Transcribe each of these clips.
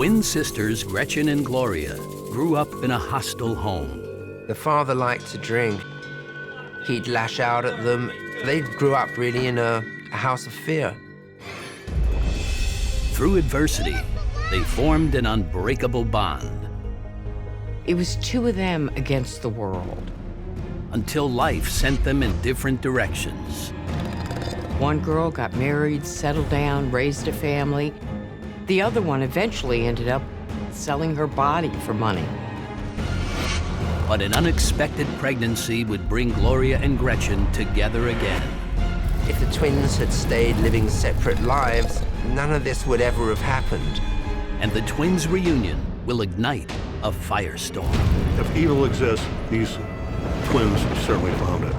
twin sisters Gretchen and Gloria grew up in a hostile home. The father liked to drink. He'd lash out at them. They grew up really in a house of fear. Through adversity, they formed an unbreakable bond. It was two of them against the world. Until life sent them in different directions. One girl got married, settled down, raised a family. The other one eventually ended up selling her body for money. But an unexpected pregnancy would bring Gloria and Gretchen together again. If the twins had stayed living separate lives, none of this would ever have happened. And the twins' reunion will ignite a firestorm. If evil exists, these twins certainly found it.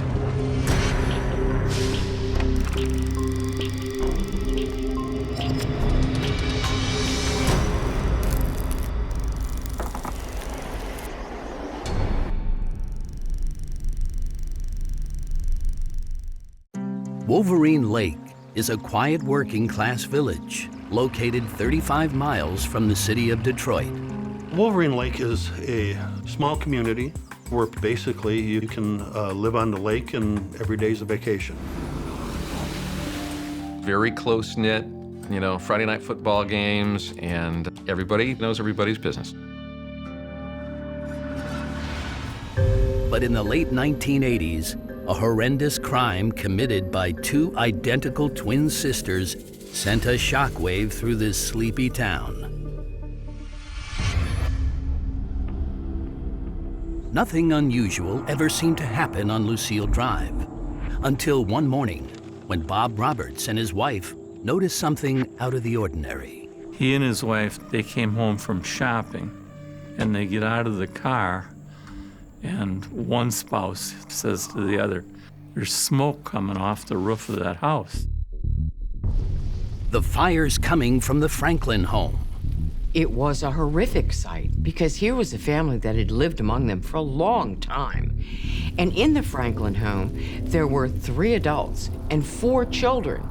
Wolverine Lake is a quiet working-class village located 35 miles from the city of Detroit. Wolverine Lake is a small community where basically you can live on the lake and every day's a vacation. Very close-knit, you know, Friday night football games, and everybody knows everybody's business. But in the late 1980s, a horrendous crime committed by two identical twin sisters sent a shockwave through this sleepy town. Nothing unusual ever seemed to happen on Lucille Drive, until one morning when Bob Roberts and his wife noticed something out of the ordinary. He and his wife, they came home from shopping, and they get out of the car, and one spouse says to the other, "There's smoke coming off the roof of that house." The fire's coming from the Franklin home. It was a horrific sight because here was a family that had lived among them for a long time. And in the Franklin home, there were 3 adults and 4 children.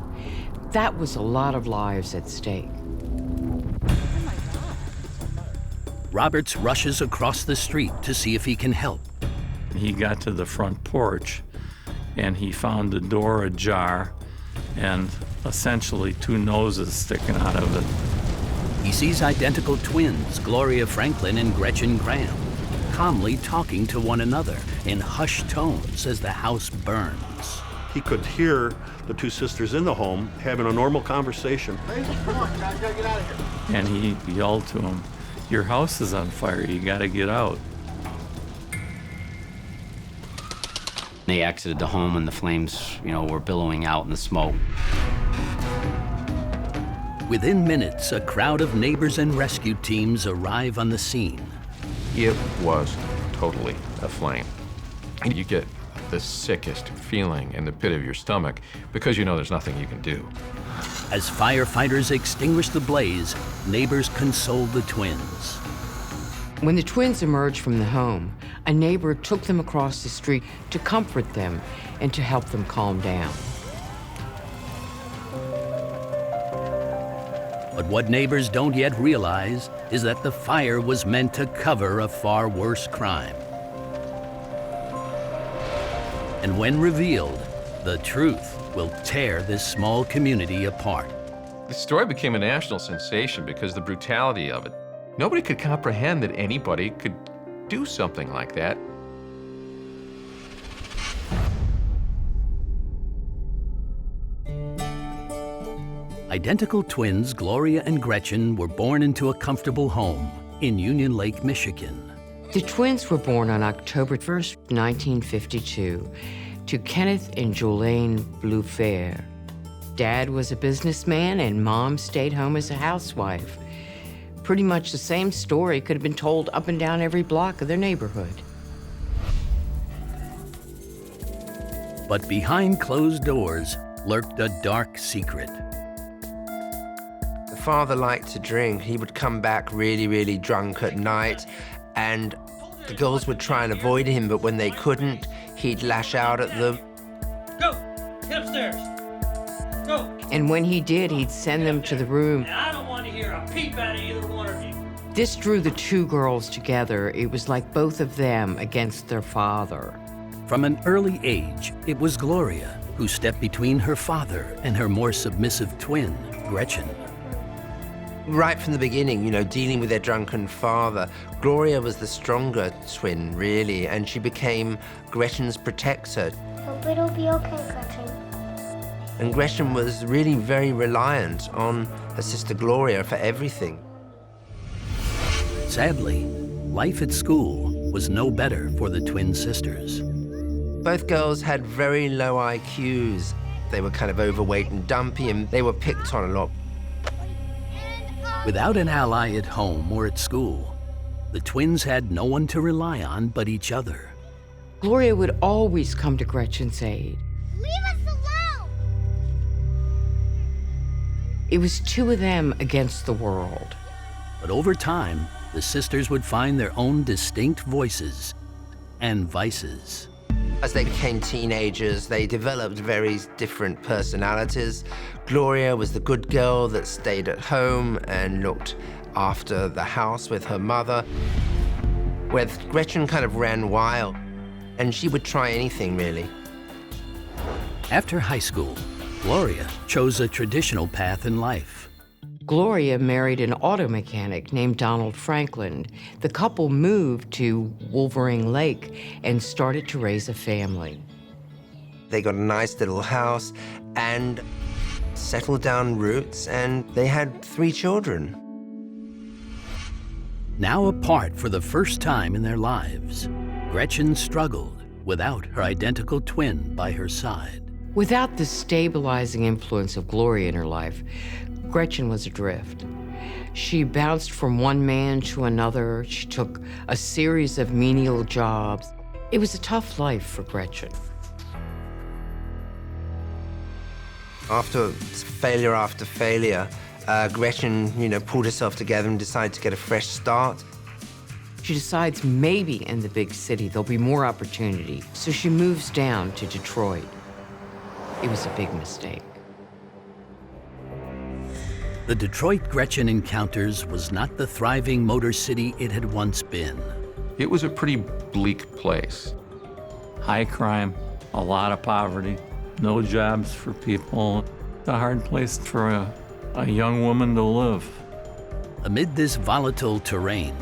That was a lot of lives at stake. Roberts rushes across the street to see if he can help. He got to the front porch, and he found the door ajar and essentially 2 noses sticking out of it. He sees identical twins, Gloria Franklin and Gretchen Graham, calmly talking to one another in hushed tones as the house burns. He could hear the 2 sisters in the home having a normal conversation. Hey, come on, guys, gotta get out of here. And he yelled to him, "Your house is on fire, you gotta get out." They exited the home and the flames, were billowing out in the smoke. Within minutes, a crowd of neighbors and rescue teams arrive on the scene. It was totally aflame. And you get the sickest feeling in the pit of your stomach because you know there's nothing you can do. As firefighters extinguish the blaze, neighbors console the twins. When the twins emerged from the home, a neighbor took them across the street to comfort them and to help them calm down. But what neighbors don't yet realize is that the fire was meant to cover a far worse crime. And when revealed, the truth will tear this small community apart. The story became a national sensation because of the brutality of it. Nobody could comprehend that anybody could do something like that. Identical twins Gloria and Gretchen were born into a comfortable home in Union Lake, Michigan. The twins were born on October 1st, 1952, to Kenneth and Jolene Bluefair. Dad was a businessman and Mom stayed home as a housewife. Pretty much the same story could have been told up and down every block of their neighborhood. But behind closed doors lurked a dark secret. The father liked to drink. He would come back really, really drunk at night, and the girls would try and avoid him, but when they couldn't, he'd lash out at them. Go! Get upstairs! Go! And when he did, he'd send them to the room. And I don't want to hear a peep out of either one of you. This drew the two girls together. It was like both of them against their father. From an early age, it was Gloria who stepped between her father and her more submissive twin, Gretchen. Right from the beginning, dealing with their drunken father, Gloria was the stronger twin, really, and she became Gretchen's protector. Hope it'll be okay, Gretchen. And Gretchen was really very reliant on her sister Gloria for everything. Sadly, life at school was no better for the twin sisters. Both girls had very low IQs. They were kind of overweight and dumpy, and they were picked on a lot. Without an ally at home or at school, the twins had no one to rely on but each other. Gloria would always come to Gretchen's aid. Leave us alone! It was two of them against the world. But over time, the sisters would find their own distinct voices and vices. As they became teenagers, they developed very different personalities. Gloria was the good girl that stayed at home and looked after the house with her mother, where Gretchen kind of ran wild, and she would try anything, really. After high school, Gloria chose a traditional path in life. Gloria married an auto mechanic named Donald Franklin. The couple moved to Wolverine Lake and started to raise a family. They got a nice little house and settled down roots, and they had 3 children. Now apart for the first time in their lives, Gretchen struggled without her identical twin by her side. Without the stabilizing influence of Gloria in her life, Gretchen was adrift. She bounced from one man to another. She took a series of menial jobs. It was a tough life for Gretchen. After failure, Gretchen, pulled herself together and decided to get a fresh start. She decides maybe in the big city there'll be more opportunity, so she moves down to Detroit. It was a big mistake. The Detroit Gretchen encounters was not the thriving motor city it had once been. It was a pretty bleak place. High crime, a lot of poverty, no jobs for people. A hard place for a young woman to live. Amid this volatile terrain,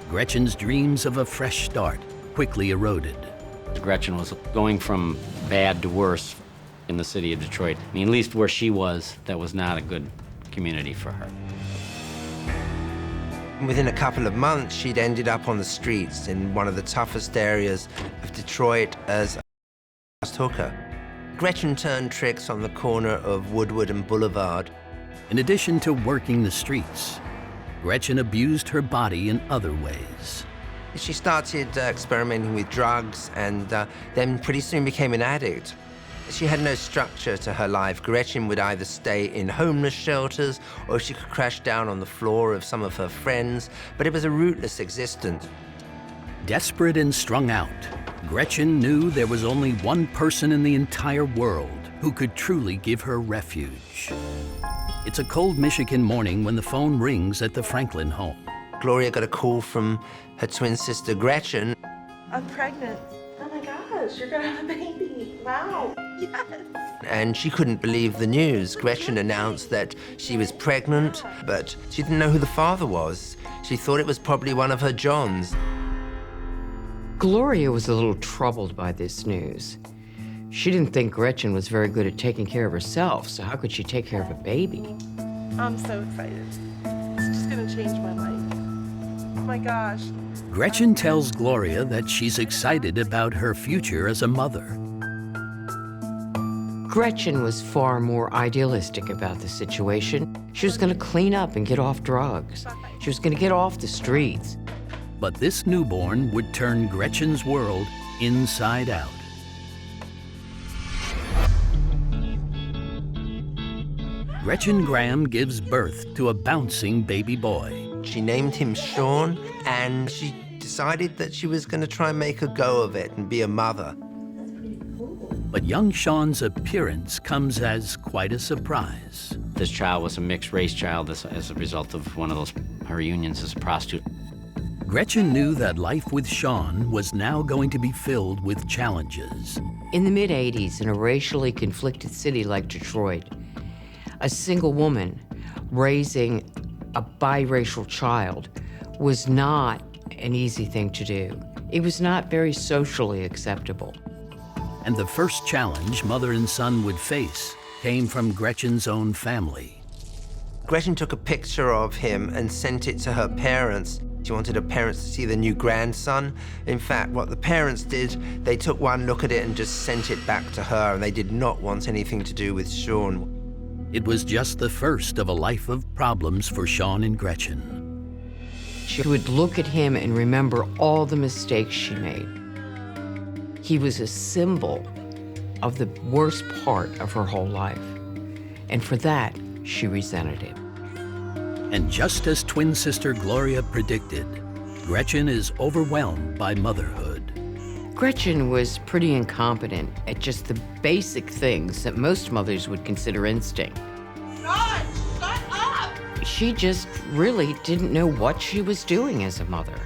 Gretchen's dreams of a fresh start quickly eroded. Gretchen was going from bad to worse in the city of Detroit. I mean, at least where she was, that was not a good community for her. Within a couple of months, she'd ended up on the streets in one of the toughest areas of Detroit as a hooker. Gretchen turned tricks on the corner of Woodward and Boulevard. In addition to working the streets, Gretchen abused her body in other ways. She started experimenting with drugs and then pretty soon became an addict. She had no structure to her life. Gretchen would either stay in homeless shelters or she could crash down on the floor of some of her friends, but it was a rootless existence. Desperate and strung out, Gretchen knew there was only one person in the entire world who could truly give her refuge. It's a cold Michigan morning when the phone rings at the Franklin home. Gloria got a call from her twin sister, Gretchen. I'm pregnant. Oh my gosh, you're gonna have a baby. Wow, yes. And she couldn't believe the news. Gretchen announced that she was pregnant, but she didn't know who the father was. She thought it was probably one of her Johns. Gloria was a little troubled by this news. She didn't think Gretchen was very good at taking care of herself, so how could she take care of a baby? I'm so excited. It's just gonna change my life. Oh my gosh. Gretchen tells Gloria that she's excited about her future as a mother. Gretchen was far more idealistic about the situation. She was going to clean up and get off drugs. She was going to get off the streets. But this newborn would turn Gretchen's world inside out. Gretchen Graham gives birth to a bouncing baby boy. She named him Sean, and she decided that she was going to try and make a go of it and be a mother. But young Sean's appearance comes as quite a surprise. This child was a mixed race child as a result of one of those her unions as a prostitute. Gretchen knew that life with Sean was now going to be filled with challenges. In the mid-'80s, in a racially conflicted city like Detroit, a single woman raising a biracial child was not an easy thing to do. It was not very socially acceptable. And the first challenge mother and son would face came from Gretchen's own family. Gretchen took a picture of him and sent it to her parents. She wanted her parents to see the new grandson. In fact, what the parents did, they took one look at it and just sent it back to her, and they did not want anything to do with Sean. It was just the first of a life of problems for Sean and Gretchen. She would look at him and remember all the mistakes she made. He was a symbol of the worst part of her whole life. And for that, she resented him. And just as twin sister Gloria predicted, Gretchen is overwhelmed by motherhood. Gretchen was pretty incompetent at just the basic things that most mothers would consider instinct. God, shut up! She just really didn't know what she was doing as a mother.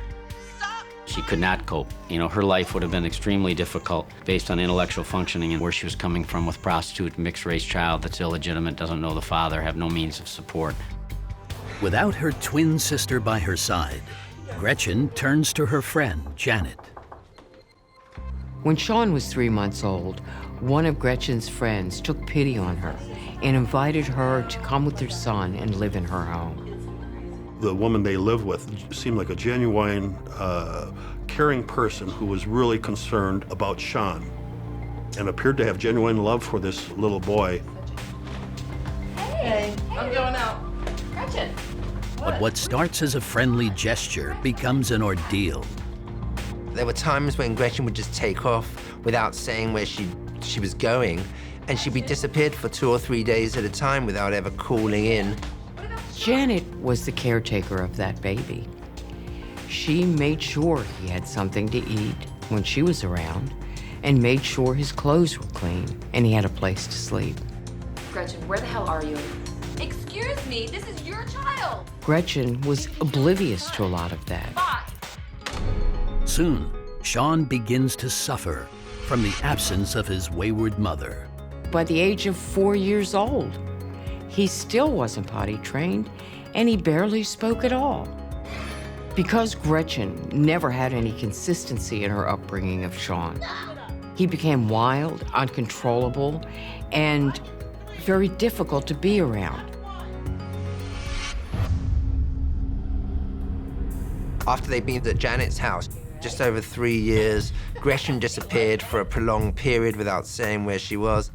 She could not cope. You know, her life would have been extremely difficult based on intellectual functioning and where she was coming from with prostitute, mixed-race child that's illegitimate, doesn't know the father, have no means of support. Without her twin sister by her side, Gretchen turns to her friend, Janet. When Sean was 3 months old, one of Gretchen's friends took pity on her and invited her to come with their son and live in her home. The woman they lived with seemed like a genuine, caring person who was really concerned about Sean and appeared to have genuine love for this little boy. Hey, I'm going out. Gretchen. But what starts as a friendly gesture becomes an ordeal. There were times when Gretchen would just take off without saying where she was going, and she'd be disappeared for 2 or 3 days at a time without ever calling in. Janet was the caretaker of that baby. She made sure he had something to eat when she was around and made sure his clothes were clean and he had a place to sleep. Gretchen, where the hell are you? Excuse me, this is your child. Gretchen was oblivious to a lot of that. Bye. Soon, Sean begins to suffer from the absence of his wayward mother. By the age of 4 years old, he still wasn't potty trained, and he barely spoke at all. Because Gretchen never had any consistency in her upbringing of Sean, he became wild, uncontrollable, and very difficult to be around. After they'd been at Janet's house, just over 3 years, Gretchen disappeared for a prolonged period without saying where she was.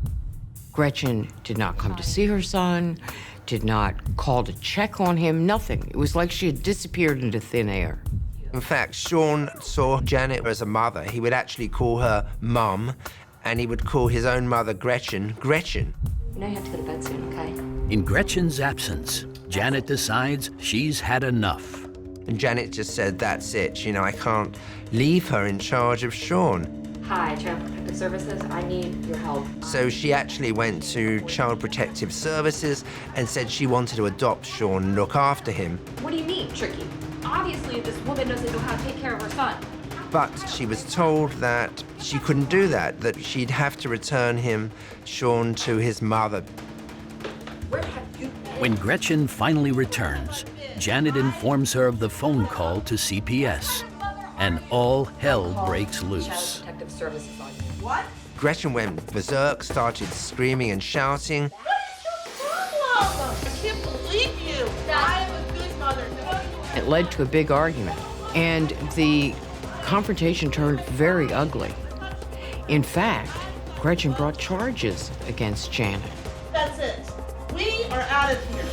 Gretchen did not come to see her son, did not call to check on him, nothing. It was like she had disappeared into thin air. In fact, Sean saw Janet as a mother. He would actually call her Mum, and he would call his own mother, Gretchen, Gretchen. You know you have to go to bed soon, okay? In Gretchen's absence, Janet decides she's had enough. And Janet just said, that's it. You know, I can't leave her in charge of Sean. Hi, Child Protective Services. I need your help. So she actually went to Child Protective Services and said she wanted to adopt Sean and look after him. What do you mean, tricky? Obviously, this woman doesn't know how to take care of her son. But she was told that she couldn't do that she'd have to return him, Sean, to his mother. Where have you been? When Gretchen finally returns, Janet informs her of the phone call to CPS, and all hell breaks loose. Child Protective Services on you. What? Gretchen went berserk, started screaming and shouting. What is your problem? I can't believe you. I am a good mother. It led to a big argument, and the confrontation turned very ugly. In fact, Gretchen brought charges against Janet. That's it. We are out of here.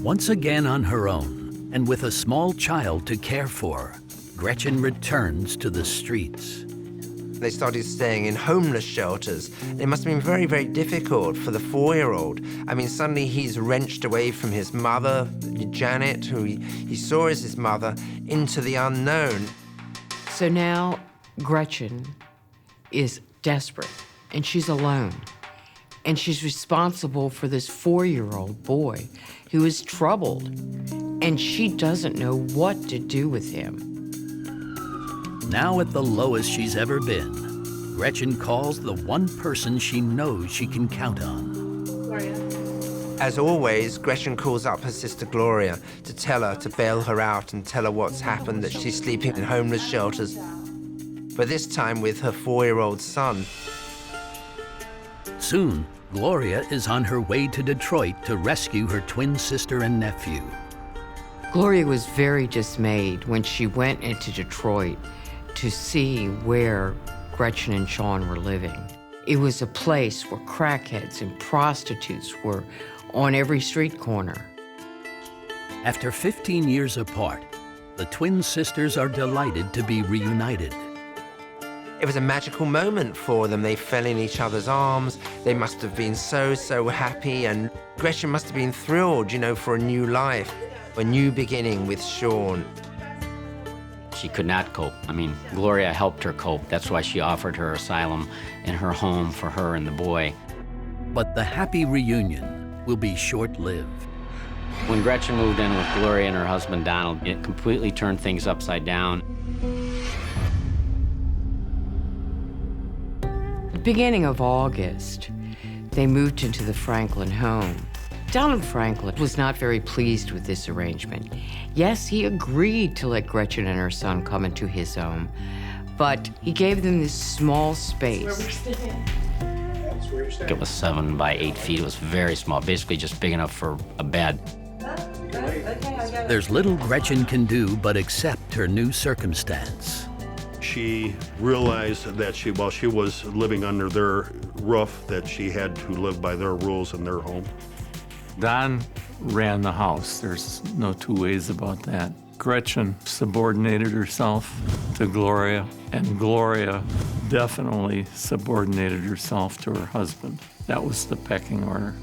Once again on her own, and with a small child to care for, Gretchen returns to the streets. They started staying in homeless shelters. It must have been very, very difficult for the 4-year-old. I mean, suddenly he's wrenched away from his mother, Janet, who he saw as his mother, into the unknown. So now Gretchen is desperate, and she's alone. And she's responsible for this 4-year-old boy who is troubled and she doesn't know what to do with him. Now at the lowest she's ever been, Gretchen calls the one person she knows she can count on. Gloria. As always, Gretchen calls up her sister Gloria to tell her to bail her out and tell her what's happened, that she's sleeping in homeless shelters. But this time with her 4-year-old son. Soon, Gloria is on her way to Detroit to rescue her twin sister and nephew. Gloria was very dismayed when she went into Detroit to see where Gretchen and Sean were living. It was a place where crackheads and prostitutes were on every street corner. After 15 years apart, the twin sisters are delighted to be reunited. It was a magical moment for them. They fell in each other's arms. They must have been so, so happy, and Gretchen must have been thrilled, for a new life, a new beginning with Sean. She could not cope. Gloria helped her cope. That's why she offered her asylum in her home for her and the boy. But the happy reunion will be short-lived. When Gretchen moved in with Gloria and her husband Donald, it completely turned things upside down. At the beginning of August, they moved into the Franklin home. Donald Franklin was not very pleased with this arrangement. Yes, he agreed to let Gretchen and her son come into his home, but he gave them this small space. It was 7 by 8 feet. It was very small, basically just big enough for a bed. There's little Gretchen can do but accept her new circumstance. She realized that while she was living under their roof, that she had to live by their rules in their home. Don ran the house. There's no two ways about that. Gretchen subordinated herself to Gloria, and Gloria definitely subordinated herself to her husband. That was the pecking order.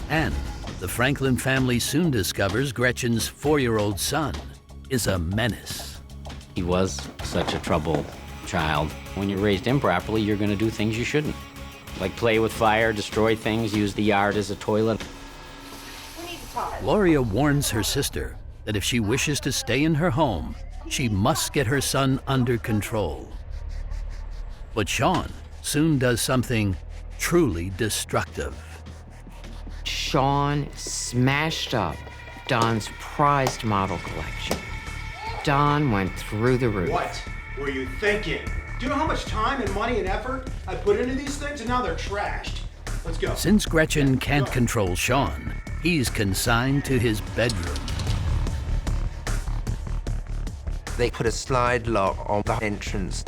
And the Franklin family soon discovers Gretchen's 4-year-old son is a menace. He was such a trouble child. When you're raised improperly, you're going to do things you shouldn't. Like play with fire, destroy things, use the yard as a toilet. Gloria warns her sister that if she wishes to stay in her home, she must get her son under control. But Sean soon does something truly destructive. Sean smashed up Don's prized model collection. Don went through the roof. What were you thinking? Do you know how much time and money and effort I put into these things, and now they're trashed? Let's go. Since Gretchen can't control Sean, he's consigned to his bedroom. They put a slide lock on the entrance,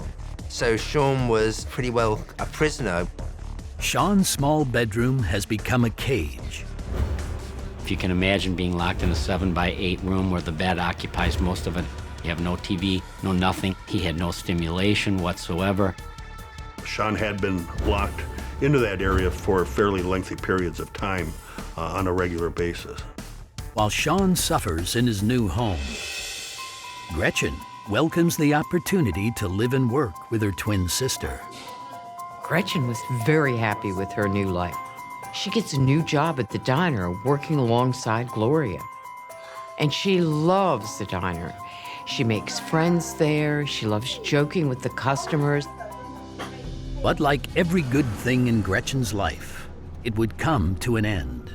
so Sean was pretty well a prisoner. Sean's small bedroom has become a cage. If you can imagine being locked in a 7 by 8 room where the bed occupies most of it, you have no TV, no nothing. He had no stimulation whatsoever. Sean had been locked into that area for fairly lengthy periods of time on a regular basis. While Sean suffers in his new home, Gretchen welcomes the opportunity to live and work with her twin sister. Gretchen was very happy with her new life. She gets a new job at the diner working alongside Gloria. And she loves the diner. She makes friends there. She loves joking with the customers. But like every good thing in Gretchen's life, it would come to an end.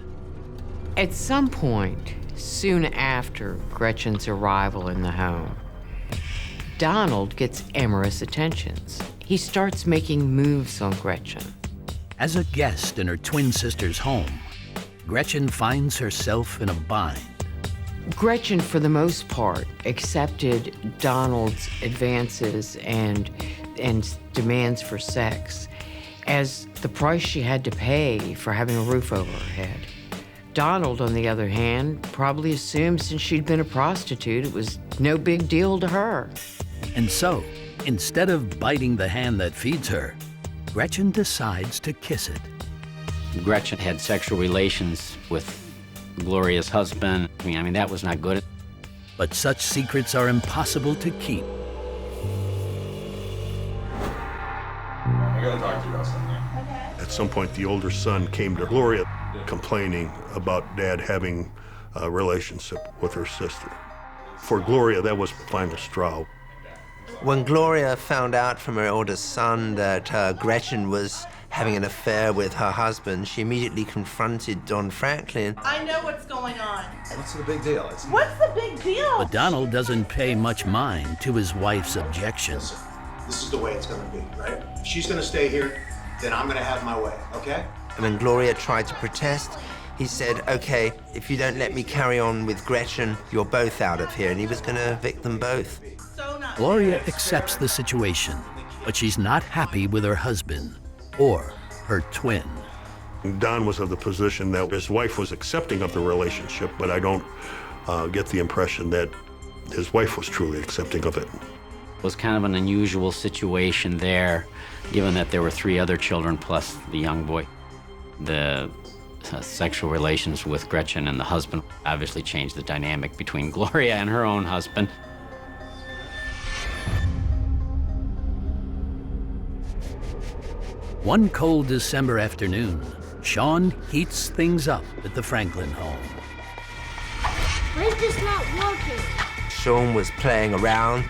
At some point, soon after Gretchen's arrival in the home, Donald gets amorous attentions. He starts making moves on Gretchen. As a guest in her twin sister's home, Gretchen finds herself in a bind. Gretchen, for the most part, accepted Donald's advances and demands for sex as the price she had to pay for having a roof over her head. Donald, on the other hand, probably assumed since she'd been a prostitute, it was no big deal to her. And so, instead of biting the hand that feeds her, Gretchen decides to kiss it. Gretchen had sexual relations with Gloria's husband. I mean, that was not good. But such secrets are impossible to keep. I gotta talk to you about something. At some point, the older son came to Gloria complaining about Dad having relationship with her sister. For Gloria, that was the final straw. When Gloria found out from her oldest son that Gretchen was having an affair with her husband, she immediately confronted Don Franklin. I know what's going on. What's the big deal? What's the big deal? But Donald doesn't pay much mind to his wife's objections. This is the way it's gonna be, right? If she's gonna stay here, then I'm gonna have my way, okay? And when Gloria tried to protest, he said, okay, if you don't let me carry on with Gretchen, you're both out of here. And he was going to evict them both. Gloria accepts the situation, but she's not happy with her husband or her twin. Don was of the position that his wife was accepting of the relationship, but I don't get the impression that his wife was truly accepting of it. It was kind of an unusual situation there, given that there were 3 other children plus the young boy. The sexual relations with Gretchen and the husband obviously changed the dynamic between Gloria and her own husband. One cold December afternoon, Sean heats things up at the Franklin home. Why is this not working? Sean was playing around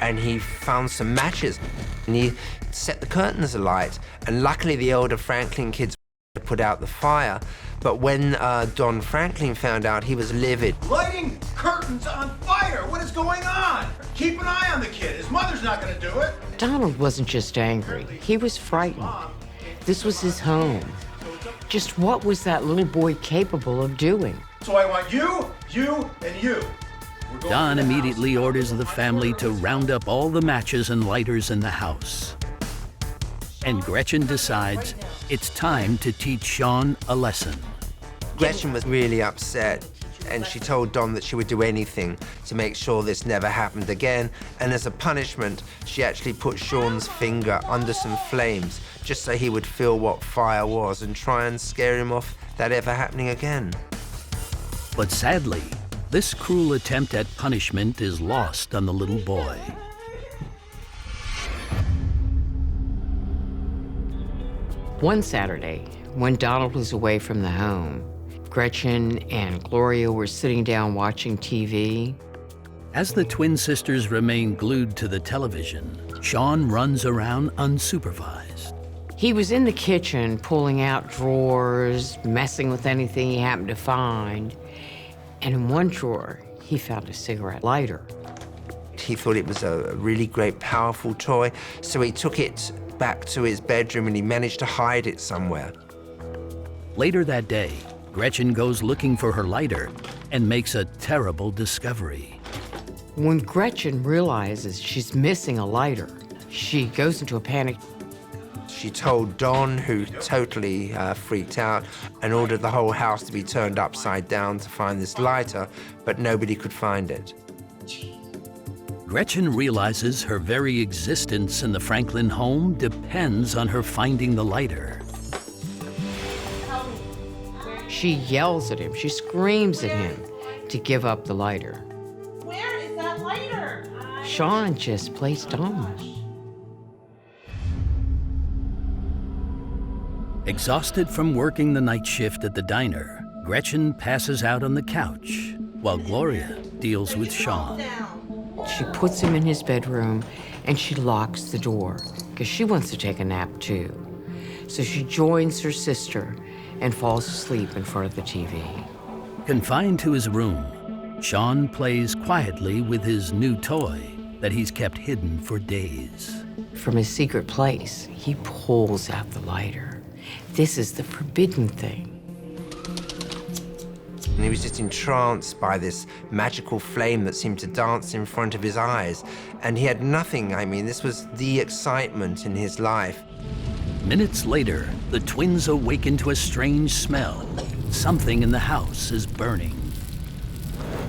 and he found some matches and he set the curtains alight. And luckily the older Franklin kids put out the fire. But when Don Franklin found out, he was livid. Lighting curtains on fire! What is going on? Keep an eye on the kid. His mother's not gonna do it. Donald wasn't just angry, he was frightened. This was his home. Just what was that little boy capable of doing? So I want you, and you. Don immediately orders the family to round up all the matches and lighters in the house. And Gretchen decides it's time to teach Sean a lesson. Gretchen was really upset, and she told Don that she would do anything to make sure this never happened again. And as a punishment, she actually put Sean's finger under some flames just so he would feel what fire was and try and scare him off that ever happening again. But sadly, this cruel attempt at punishment is lost on the little boy. One Saturday, when Donald was away from the home, Gretchen and Gloria were sitting down watching TV. As the twin sisters remain glued to the television, Sean runs around unsupervised. He was in the kitchen pulling out drawers, messing with anything he happened to find. And in one drawer, he found a cigarette lighter. He thought it was a really great, powerful toy, so he took it back to his bedroom and he managed to hide it somewhere. Later that day, Gretchen goes looking for her lighter and makes a terrible discovery. When Gretchen realizes she's missing a lighter, she goes into a panic. She told Don, who totally freaked out, and ordered the whole house to be turned upside down to find this lighter, but nobody could find it. Gretchen realizes her very existence in the Franklin home depends on her finding the lighter. She yells at him, she screams at him to give up the lighter. Where is that lighter? Sean just plays dumb. Exhausted from working the night shift at the diner, Gretchen passes out on the couch while Gloria deals with Sean. She puts him in his bedroom and she locks the door because she wants to take a nap too. So she joins her sister and falls asleep in front of the TV. Confined to his room, Sean plays quietly with his new toy that he's kept hidden for days. From his secret place, he pulls out the lighter. This is the forbidden thing. And he was just entranced by this magical flame that seemed to dance in front of his eyes. And he had nothing. I mean, this was the excitement in his life. Minutes later, the twins awaken to a strange smell. Something in the house is burning.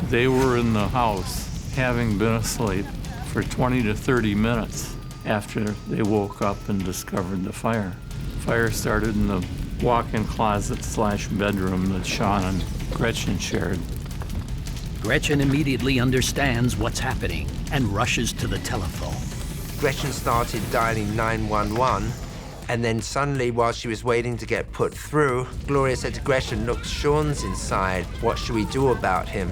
They were in the house, having been asleep for 20 to 30 minutes after they woke up and discovered the fire. Fire started in the walk-in closet / bedroom that Sean and Gretchen shared. Gretchen immediately understands what's happening and rushes to the telephone. Gretchen started dialing 911, And then suddenly, while she was waiting to get put through, Gloria said to Gretchen, look, Sean's inside. What should we do about him?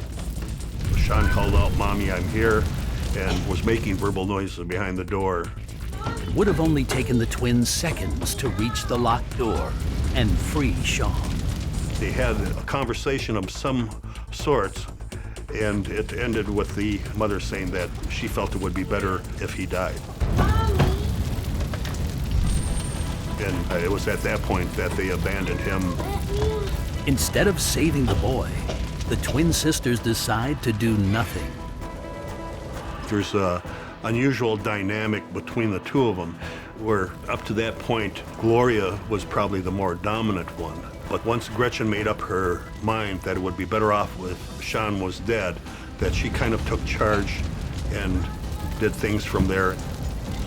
Sean called out, "Mommy, I'm here," and was making verbal noises behind the door. It would have only taken the twins seconds to reach the locked door and free Sean. They had a conversation of some sorts, and it ended with the mother saying that she felt it would be better if he died. And it was at that point that they abandoned him. Instead of saving the boy, the twin sisters decide to do nothing. There's an unusual dynamic between the two of them, where up to that point, Gloria was probably the more dominant one. But once Gretchen made up her mind that it would be better off if Sean was dead, that she kind of took charge and did things from there.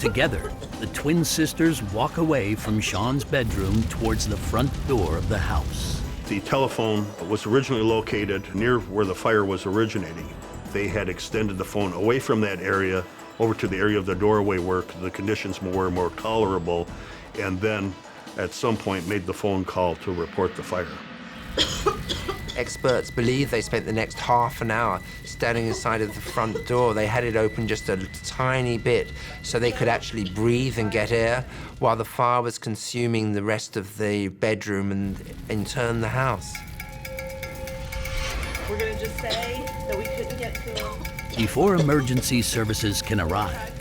Together, the twin sisters walk away from Sean's bedroom towards the front door of the house. The telephone was originally located near where the fire was originating. They had extended the phone away from that area over to the area of the doorway where the conditions were more tolerable, and then at some point made the phone call to report the fire. Experts believe they spent the next half an hour standing inside of the front door. They had it open just a tiny bit so they could actually breathe and get air while the fire was consuming the rest of the bedroom and in turn the house. We're gonna just say that we couldn't get to him. Before emergency services can arrive,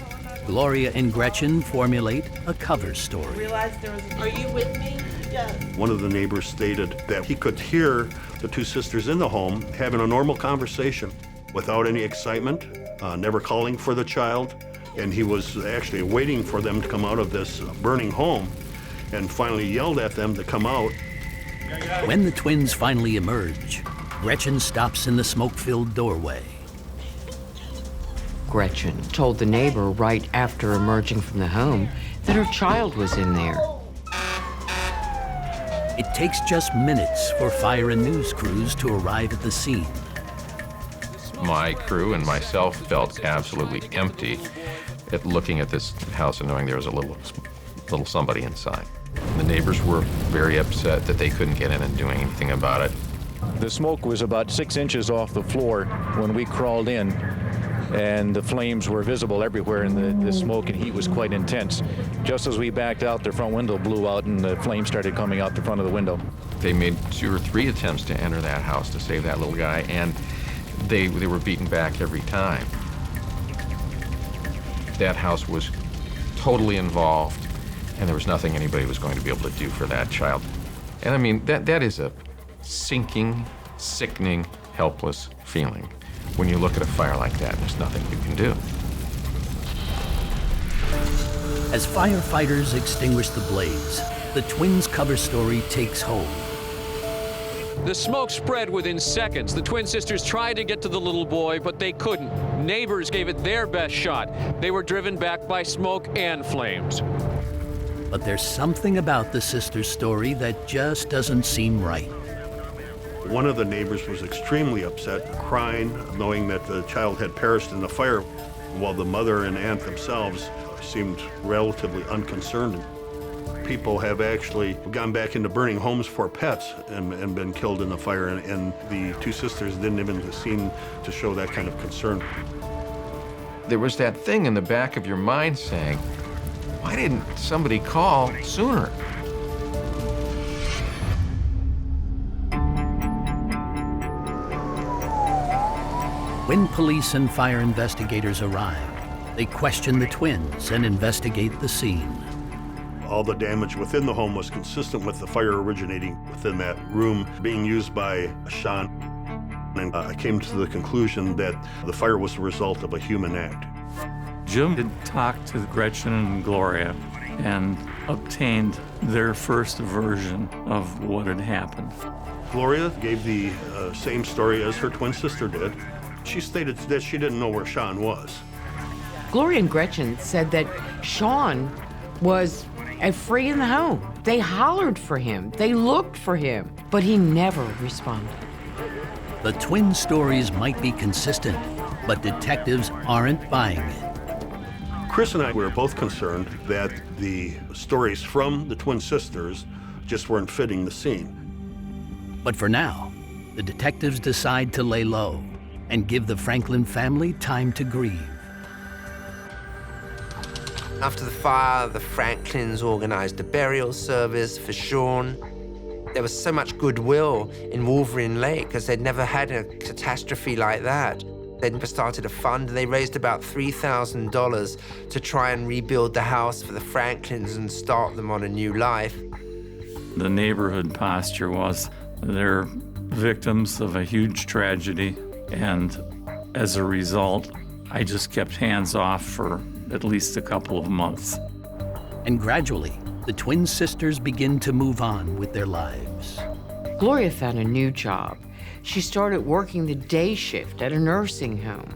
Gloria and Gretchen formulate a cover story. Realized there was a... Are you with me? Yes. One of the neighbors stated that he could hear the two sisters in the home having a normal conversation without any excitement, never calling for the child, and he was actually waiting for them to come out of this burning home and finally yelled at them to come out. When the twins finally emerge, Gretchen stops in the smoke-filled doorway. Gretchen told the neighbor right after emerging from the home that her child was in there. It takes just minutes for fire and news crews to arrive at the scene. My crew and myself felt absolutely empty at looking at this house and knowing there was a little somebody inside. The neighbors were very upset that they couldn't get in and do anything about it. The smoke was about 6 inches off the floor when we crawled in, and the flames were visible everywhere, and the smoke and heat was quite intense. Just as we backed out, the front window blew out and the flames started coming out the front of the window. They made 2 or 3 attempts to enter that house to save that little guy, and they were beaten back every time. That house was totally involved, and there was nothing anybody was going to be able to do for that child. And I mean, that is a sinking, sickening, helpless feeling when you look at a fire like that and there's nothing you can do. As firefighters extinguish the blaze, the twins' cover story takes hold. The smoke spread within seconds. The twin sisters tried to get to the little boy, but they couldn't. Neighbors gave it their best shot. They were driven back by smoke and flames. But there's something about the sisters' story that just doesn't seem right. One of the neighbors was extremely upset, crying, knowing that the child had perished in the fire, while the mother and aunt themselves seemed relatively unconcerned. People have actually gone back into burning homes for pets and been killed in the fire, and the two sisters didn't even seem to show that kind of concern. There was that thing in the back of your mind saying, why didn't somebody call sooner? When police and fire investigators arrive, they question the twins and investigate the scene. All the damage within the home was consistent with the fire originating within that room being used by Sean. And I came to the conclusion that the fire was the result of a human act. Jim had talked to Gretchen and Gloria and obtained their first version of what had happened. Gloria gave the same story as her twin sister did. She stated that she didn't know where Sean was. Gloria and Gretchen said that Sean was free in the home. They hollered for him. They looked for him, but he never responded. The twin stories might be consistent, but detectives aren't buying it. Chris and I were both concerned that the stories from the twin sisters just weren't fitting the scene. But for now, the detectives decide to lay low and give the Franklin family time to grieve. After the fire, the Franklins organized a burial service for Sean. There was so much goodwill in Wolverine Lake because they'd never had a catastrophe like that. They'd started a fund. They raised about $3,000 to try and rebuild the house for the Franklins and start them on a new life. The neighborhood posture was they're victims of a huge tragedy, and as a result, I just kept hands off for at least a couple of months. And gradually, the twin sisters begin to move on with their lives. Gloria found a new job. She started working the day shift at a nursing home.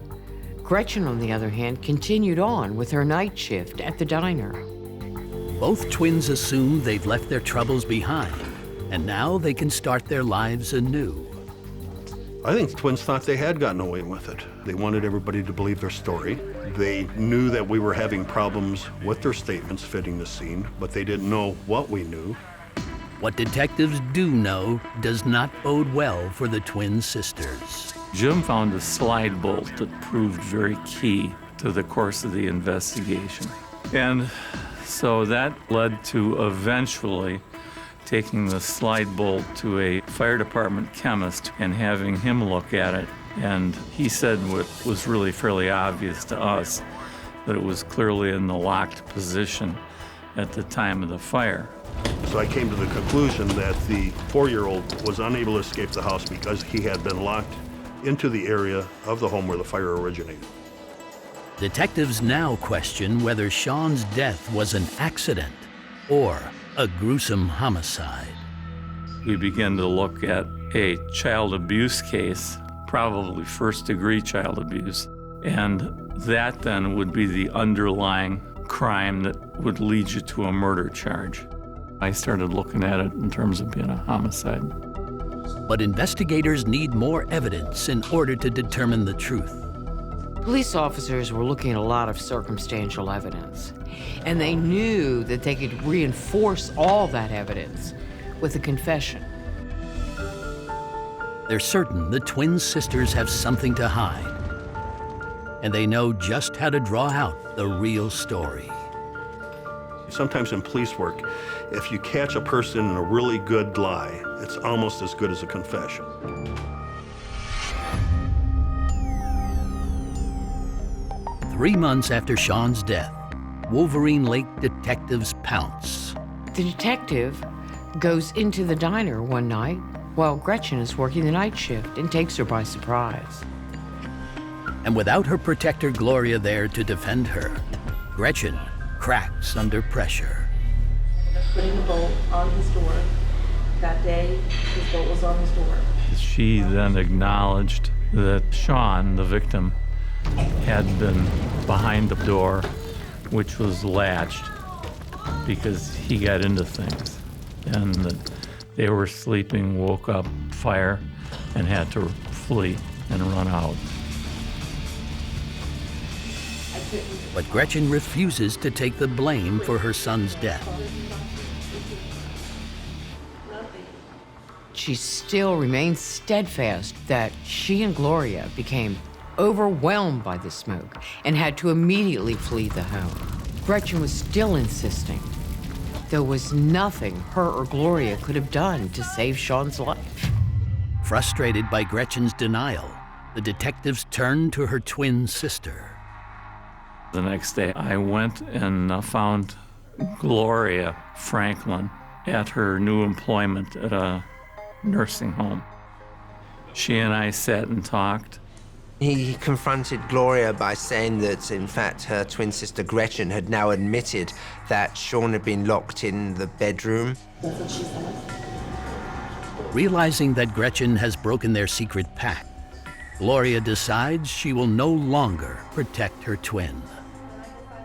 Gretchen, on the other hand, continued on with her night shift at the diner. Both twins assume they've left their troubles behind, and now they can start their lives anew. I think the twins thought they had gotten away with it. They wanted everybody to believe their story. They knew that we were having problems with their statements fitting the scene, but they didn't know what we knew. What detectives do know does not bode well for the twin sisters. Jim found a slide bolt that proved very key to the course of the investigation. And so that led to eventually taking the slide bolt to a fire department chemist and having him look at it. And he said what was really fairly obvious to us, that it was clearly in the locked position at the time of the fire. So I came to the conclusion that the 4-year-old was unable to escape the house because he had been locked into the area of the home where the fire originated. Detectives now question whether Sean's death was an accident or a gruesome homicide. We began to look at a child abuse case, probably first-degree child abuse, and that then would be the underlying crime that would lead you to a murder charge. I started looking at it in terms of being a homicide. But investigators need more evidence in order to determine the truth. Police officers were looking at a lot of circumstantial evidence, and they knew that they could reinforce all that evidence with a confession. They're certain the twin sisters have something to hide, and they know just how to draw out the real story. Sometimes in police work, if you catch a person in a really good lie, it's almost as good as a confession. Three months after Sean's death, Wolverine Lake detectives pounce. The detective goes into the diner one night while Gretchen is working the night shift and takes her by surprise. And without her protector Gloria there to defend her, Gretchen cracks under pressure. Putting the bolt on his door. That day, his bolt was on his door. She then acknowledged that Sean, the victim, had been behind the door, which was latched because he got into things, and that they were sleeping, woke up, fire, and had to flee and run out. But Gretchen refuses to take the blame for her son's death. She still remains steadfast that she and Gloria became overwhelmed by the smoke and had to immediately flee the home. Gretchen was still insisting there was nothing her or Gloria could have done to save Sean's life. Frustrated by Gretchen's denial, the detectives turned to her twin sister. The next day, I went and found Gloria Franklin at her new employment at a nursing home. She and I sat and talked. He confronted Gloria by saying that, in fact, her twin sister Gretchen had now admitted that Sean had been locked in the bedroom. That's what she said. Realizing that Gretchen has broken their secret pact, Gloria decides she will no longer protect her twin.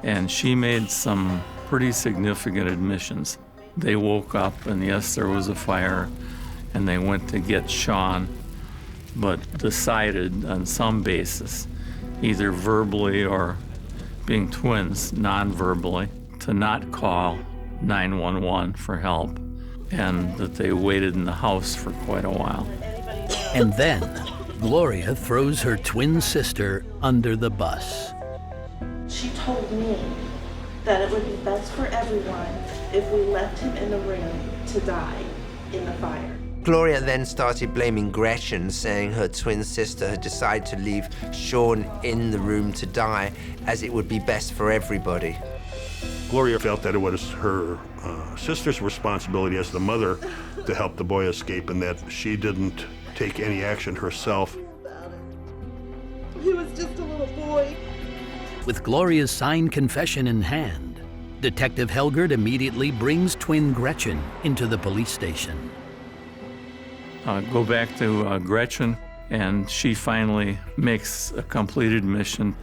And she made some pretty significant admissions. They woke up, and yes, there was a fire, and they went to get Sean, but decided on some basis, either verbally or being twins, non-verbally, to not call 911 for help, and that they waited in the house for quite a while. And then, Gloria throws her twin sister under the bus. She told me that it would be best for everyone if we left him in the room to die in the fire. Gloria then started blaming Gretchen, saying her twin sister had decided to leave Sean in the room to die, as it would be best for everybody. Gloria felt that it was her sister's responsibility as the mother to help the boy escape, and that she didn't take any action herself. He was just a little boy. With Gloria's signed confession in hand, Detective Helgert immediately brings twin Gretchen into the police station. Go back to Gretchen, and she finally makes a complete admission.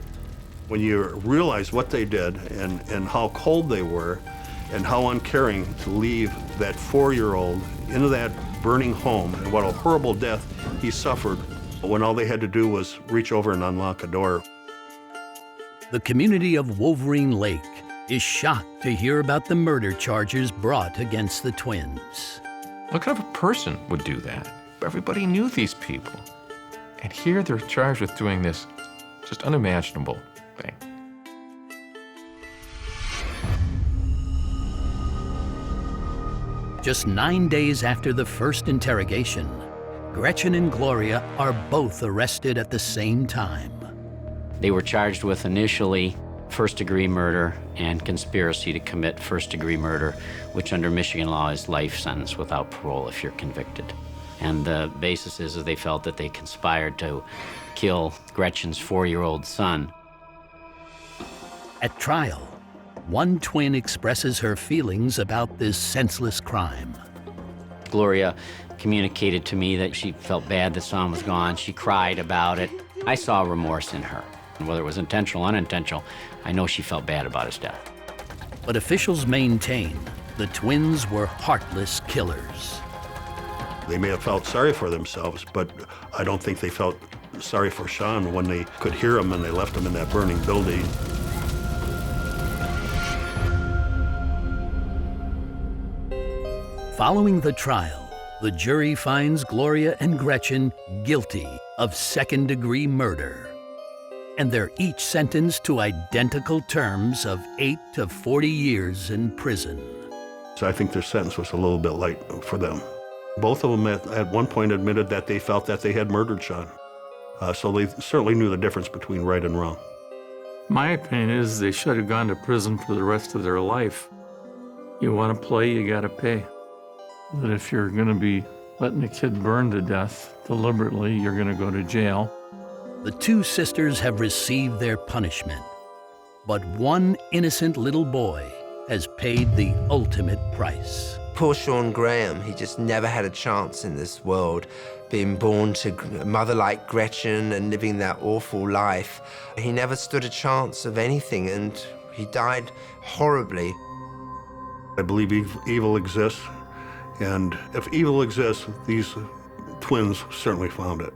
When you realize what they did and how cold they were and how uncaring to leave that 4-year-old into that burning home, and what a horrible death he suffered when all they had to do was reach over and unlock a door. The community of Wolverine Lake is shocked to hear about the murder charges brought against the twins. What kind of a person would do that? Everybody knew these people. And here they're charged with doing this just unimaginable thing. Just 9 days after the first interrogation, Gretchen and Gloria are both arrested at the same time. They were charged with initially first-degree murder and conspiracy to commit first-degree murder, which under Michigan law is life sentence without parole if you're convicted. And the basis is that they felt that they conspired to kill Gretchen's 4-year-old son. At trial, one twin expresses her feelings about this senseless crime. Gloria communicated to me that she felt bad that son was gone. She cried about it. I saw remorse in her. And whether it was intentional or unintentional, I know she felt bad about his death. But officials maintain the twins were heartless killers. They may have felt sorry for themselves, but I don't think they felt sorry for Sean when they could hear him and they left him in that burning building. Following the trial, the jury finds Gloria and Gretchen guilty of second-degree murder. And they're each sentenced to identical terms of 8 to 40 years in prison. So I think their sentence was a little bit light for them. Both of them at one point admitted that they felt that they had murdered Sean. So they certainly knew the difference between right and wrong. My opinion is they should have gone to prison for the rest of their life. You want to play, you got to pay. That if you're going to be letting a kid burn to death deliberately, you're going to go to jail. The two sisters have received their punishment, but one innocent little boy has paid the ultimate price. Poor Sean Graham, he just never had a chance in this world. Being born to a mother like Gretchen and living that awful life, he never stood a chance of anything, and he died horribly. I believe evil exists, and if evil exists, these twins certainly found it.